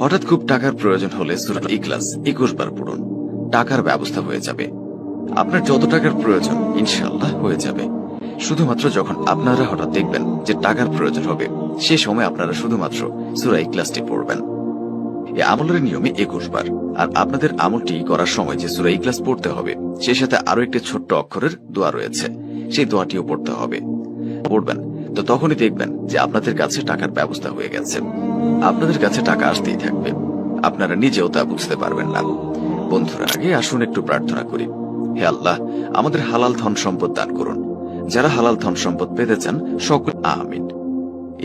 হঠাৎ খুব টাকার প্রয়োজন হলে সূরা ইখলাস 21 বার পড়ুন, টাকার ব্যবস্থা হয়ে যাবে। আপনার যত টাকার প্রয়োজন ইনশাআল্লাহ হয়ে যাবে। শুধুমাত্র যখন আপনারা হঠাৎ দেখবেন যে টাকার প্রয়োজন হবে, সে সময় আপনারা শুধুমাত্র সূরা ইখলাসটি পড়বেন। এই আমলের নিয়মে 21 বার। আর আপনাদের আমলটি করার সময় যে সূরা ইখলাস পড়তে হবে, সেই সাথে আরো একটি ছোট্ট অক্ষরের দোয়া রয়েছে, সেই দোয়াটিও পড়তে হবে। পড়বেন তো তখনই দেখবেন যে আপনাদের কাছে টাকার ব্যবস্থা হয়ে গেছে। আপনাদের কাছে টাকা আসতেই থাকবে, আপনারা নিজেও তা বুঝতে পারবেন না। বন্ধুরা, আগে আসুন একটু প্রার্থনা করি। হে আল্লাহ, আমাদের হালাল ধন সম্পদ দান করুন। যারা হালাল ধন সম্পদ পেতে চান সকল আমিন।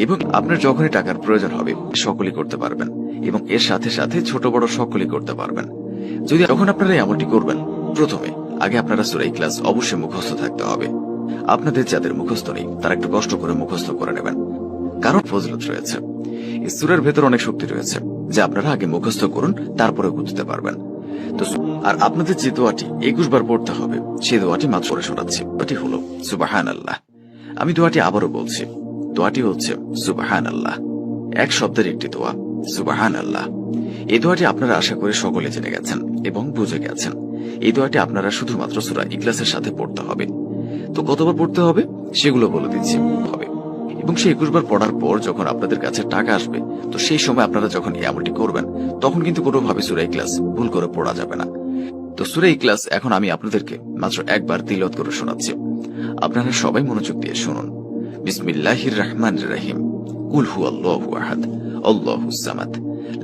এবং আপনার যখনই টাকার প্রয়োজন হবে সকলেই করতে পারবেন, এবং এর সাথে সাথে ছোট বড় সকলেই করতে পারবেন। যদি যখন আপনারা এই আমলটি করবেন, প্রথমে আগে আপনারা সূরা ইখলাস অবশ্যই মুখস্থ থাকতে হবে। আপনাদের যাদের মুখস্থ নেই তারা একটু কষ্ট করে মুখস্থ করে নেবেন, কারণ ফজিলত রয়েছে। এই সূরার ভেতর অনেক শক্তি রয়েছে, যা আপনারা আগে মুখস্থ করুন, তারপরে বুঝতে পারবেন। তো আর আপনাদের যে দোয়াটি 21 বার পড়তে হবে, সেই দোয়াটি মাত্র পড়ে শোনাচ্ছি। দোয়াটি হলো সুবহানাল্লাহ। আমি দোয়াটি আবারও বলছি, দোয়াটি হচ্ছে সুবহানাল্লাহ। এক শব্দের একটি দোয়া, সুবহানাল্লাহ। এই দোয়াটি আপনারা আশা করি সকলে জেনে গেছেন এবং বুঝে গেছেন। এই দোয়াটি আপনারা শুধুমাত্র সূরা ইখলাসের সাথে পড়তে হবে। তো কতবার পড়তে হবে সেগুলো বলে দিচ্ছি হবে। এবং সেই 21 বার পড়ার পর যখন আপনাদের কাছে টাকা আসবে, তো সেই সময় আপনারা যখন এই আমলটি করবেন, তখন কিন্তু কোনোভাবে সূরা ইখলাস ভুল করে পড়া যাবে না। তো সূরা ইখলাস এখন আমি আপনাদেরকে মাত্র একবার তিলাওয়াত করে শোনাচ্ছি। আপনারা সবাই মনোযোগ দিয়ে শুনুন। বিসমিল্লাহির রহমানির রহিম। কুল হুয়াল্লাহু আহাদ, আল্লাহুস সামাদ,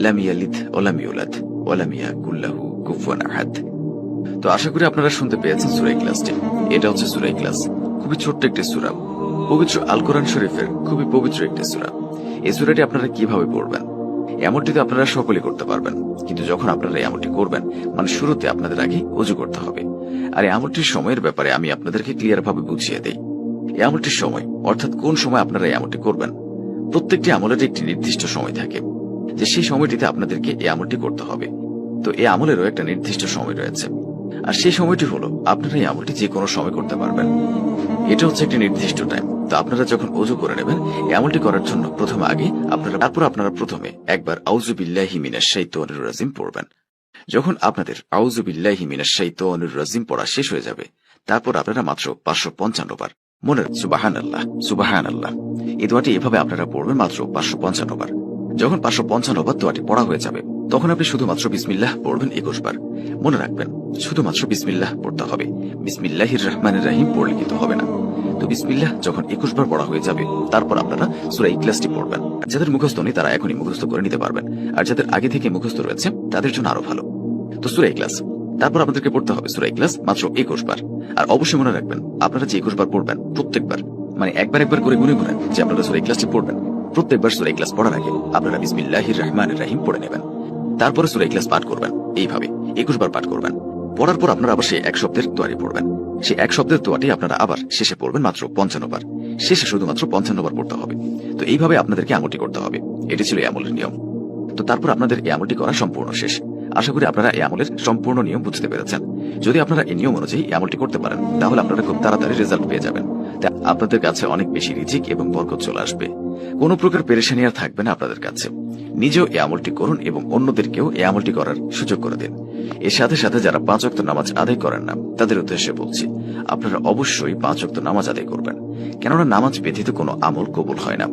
লাম ইয়ালিদ ওয়া লাম ইউলাদ ওয়া লাম ইয়াকুল লাহু কুফুয়ান আহাদ। তো আশা করি আপনারা শুনতে পেয়েছেন সূরা ইখলাসটি। এটা হচ্ছে সূরা ইখলাস, খুবই ছোট্ট একটি সূরা, পবিত্র আল কোরআন শরীফের খুবই পবিত্র একটি সূরা। এই সূরাটি আপনারা কিভাবে পড়বেন? এমনটি তো আপনারা সকলেই করতে পারবেন, কিন্তু যখন আপনারা এই আমলটি করবেন, মানে শুরুতে আপনাদের আগে ওযু করতে হবে। আর এই আমলটির সময়ের ব্যাপারে আমি আপনাদেরকে ক্লিয়ার ভাবে বুঝিয়ে দেই। এই আমলটির সময়, অর্থাৎ কোন সময় আপনারা এই আমলটি করবেন, প্রত্যেকটি আমলের একটি নির্দিষ্ট সময় থাকে, যে সেই সময়টিতে আপনাদেরকে এই আমলটি করতে হবে। তো এই আমলেরও একটা নির্দিষ্ট সময় রয়েছে, আর সেই সময়টি হলো আপনারা এই আমলটি যে কোনো সময় করতে পারবেন। এটা হচ্ছে একটি নির্দিষ্ট টাইম। তো আপনারা যখন ওযু করে নেবেন, এই আমলটি করার জন্য আপনারা প্রথমে একবার আউযু বিল্লাহি মিনাশ শাইতানির রাজিম পড়বেন। যখন আপনাদের আউযু বিল্লাহি মিনাশ শাইতানির রাজিম পড়া শেষ হয়ে যাবে, তারপর আপনারা মাত্র 555 বার মনে সুবহানাল্লাহ সুবহানাল্লাহ এই দোয়াটি এভাবে আপনারা পড়বেন মাত্র 555 বার। যখন 555 বার দোয়াটি পড়া হয়ে যাবে, তখন আপনি শুধুমাত্র বিসমিল্লাহ পড়বেন 21 বার। মনে রাখবেন, শুধুমাত্র বিসমিল্লাহ পড়তে হবে, বিসমিল্লাহির রহমানির রহিম পড়লে কিন্তু হবে না। তো বিসমিল্লাহ যখন 21 বার পড়া হয়ে যাবে, তারপর আপনারা সূরা ইখলাসটি পড়বেন। যাদের মুখস্থ নেই তারা এখনই মুখস্থ করে নিতে পারবেন, আর যাদের আগে থেকে মুখস্থ রয়েছে তাদের জন্য আরো ভালো। তো সূরা ইখলাস, তারপর আপনাদেরকে পড়তে হবে সূরা ইখলাস মাত্র 21 বার। আর অবশ্যই মনে রাখবেন, আপনারা যে 21 বার পড়বেন, প্রত্যেকবার মানে একবার করে গুনে গুনে যে আপনারা সূরা ইখলাসটি পড়বেন, প্রত্যেকবার সূরা ইখলাস পড়ার আগে আপনারা বিসমিল্লাহির রহমানির রহিম পড়ে নেবেন। তারপরে সূরা ইখলাস পাঠ করবেন, এইভাবে 21 বার পাঠ করবেন। পড়ার পর আপনারা আবার সেই এক শব্দের দোয়াটি পড়বেন। সেই এক শব্দের দোয়াটি আপনারা আবার শেষে পড়বেন মাত্র 55 বার। শেষে শুধুমাত্র 55 বার পড়তে হবে। তো এইভাবে আপনাদেরকে আমলটি করতে হবে। এটি ছিল এই আমলের নিয়ম। তো তারপর আপনাদের এই আমলটি করা সম্পূর্ণ শেষ। আশা করি আপনারা এই আমলের সম্পূর্ণ নিয়ম বুঝতে পেরেছেন। যদি আপনারা এই নিয়ম অনুযায়ী এই আমলটি করতে পারেন, তাহলে আপনারা খুব তাড়াতাড়ি রেজাল্ট পেয়ে যাবেন। তা আপনাদের কাছে অনেক বেশি রিজিক এবং বরকত চলে আসবে। কোনো প্রকার পেরেশানি আর থাকবে না আপনাদের কাছে। নিজেও এই আমলটি করুন এবং অন্যদেরকেও এই আমলটি করার সুযোগ করে দিন। এর সাথে সাথে যারা 5 ওয়াক্ত নামাজ আদায় করেন না, তাদের উদ্দেশ্যে বলছি, আপনারা অবশ্যই 5 ওয়াক্ত নামাজ আদায় করবেন। কেননা নামাজ ব্যতীত কোনো আমল কবুল হয় না।